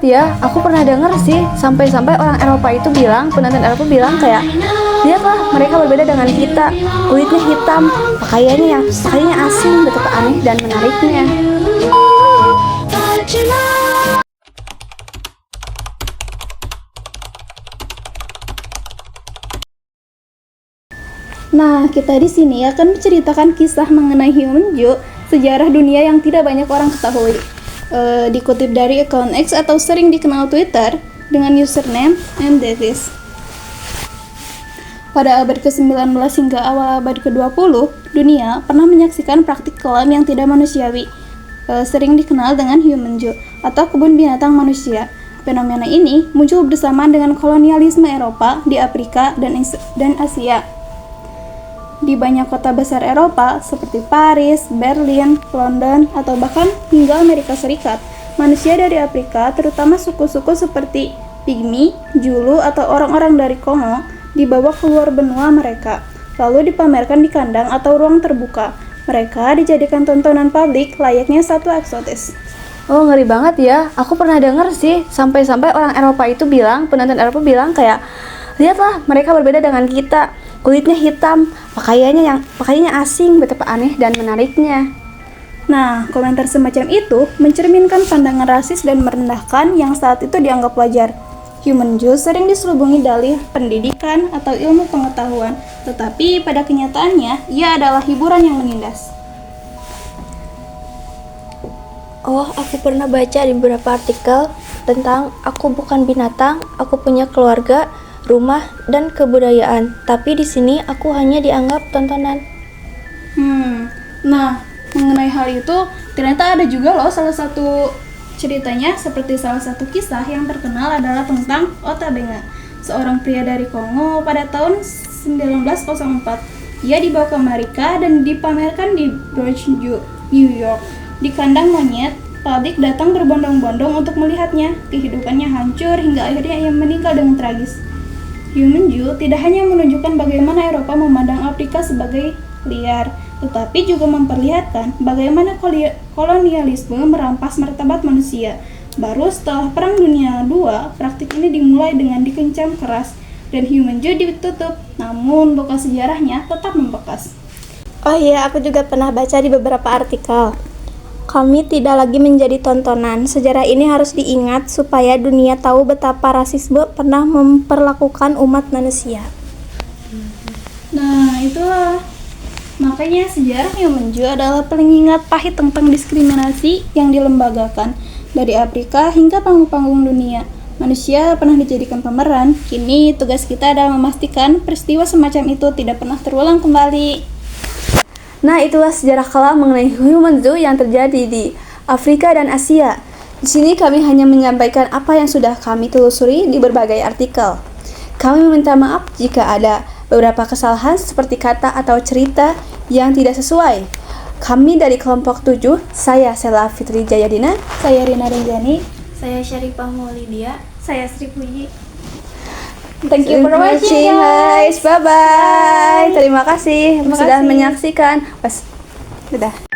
Ya, aku pernah denger sih, sampai-sampai orang Eropa itu bilang, penonton Eropa bilang kayak, lihatlah mereka berbeda dengan kita, kulitnya hitam, pakaiannya asing, betapa aneh dan menariknya. Nah, kita di sini akan menceritakan kisah mengenai Hyunju, sejarah dunia yang tidak banyak orang ketahui. Dikutip dari akun X atau sering dikenal Twitter dengan username @davis. Pada abad ke-19 hingga awal abad ke-20, dunia pernah menyaksikan praktik kelam yang tidak manusiawi, sering dikenal dengan Hyunju atau kebun binatang manusia. Fenomena ini muncul bersamaan dengan kolonialisme Eropa di Afrika dan Asia. Di banyak kota besar Eropa seperti Paris, Berlin, London, atau bahkan hingga Amerika Serikat, manusia dari Afrika, terutama suku-suku seperti Pygmy, Zulu, atau orang-orang dari Kongo, dibawa keluar benua mereka, lalu dipamerkan di kandang atau ruang terbuka. Mereka dijadikan tontonan publik layaknya satwa eksotis. Oh, ngeri banget ya. Aku pernah denger sih, sampai-sampai orang Eropa itu bilang, penonton Eropa bilang kayak, lihatlah mereka berbeda dengan kita, kulitnya hitam, pakaiannya asing, betapa aneh dan menariknya. Nah, komentar semacam itu mencerminkan pandangan rasis dan merendahkan yang saat itu dianggap wajar. Hyunju sering diselubungi dalih pendidikan atau ilmu pengetahuan, tetapi pada kenyataannya ia adalah hiburan yang menindas. Oh, aku pernah baca di beberapa artikel tentang aku bukan binatang, aku punya keluarga, rumah, dan kebudayaan. Tapi di sini aku hanya dianggap tontonan. Nah, mengenai hal itu, ternyata ada juga loh salah satu ceritanya, seperti salah satu kisah yang terkenal adalah tentang Ota Benga, seorang pria dari Kongo pada tahun 1904. Ia dibawa ke Amerika dan dipamerkan di Broadway, New York. Di kandang monyet, publik datang berbondong-bondong untuk melihatnya. Kehidupannya hancur hingga akhirnya ia meninggal dengan tragis. Hyunju tidak hanya menunjukkan bagaimana Eropa memandang Afrika sebagai liar, tetapi juga memperlihatkan bagaimana kolonialisme merampas martabat manusia. Baru setelah Perang Dunia II, praktik ini dimulai dengan dikencam keras dan Hyunju ditutup, namun luka sejarahnya tetap membekas. Oh iya, aku juga pernah baca di beberapa artikel. Kami tidak lagi menjadi tontonan. Sejarah ini harus diingat supaya dunia tahu betapa rasisme pernah memperlakukan umat manusia. Nah, itulah. Makanya sejarah Hyunju adalah pengingat pahit tentang diskriminasi yang dilembagakan. Dari Afrika hingga panggung-panggung dunia, manusia pernah dijadikan pemeran. Kini tugas kita adalah memastikan peristiwa semacam itu tidak pernah terulang kembali. Nah, itulah sejarah kelam mengenai Hyunju yang terjadi di Afrika dan Asia. Di sini kami hanya menyampaikan apa yang sudah kami telusuri di berbagai artikel. Kami meminta maaf jika ada beberapa kesalahan seperti kata atau cerita yang tidak sesuai. Kami dari kelompok 7, saya Sela Fitri Jayadina, Saya Rina Renjani. Saya Syarifah Maulidia. Saya Sri Puji. Thank you for watching guys. Bye bye. Terima kasih sudah menyaksikan. Dadah.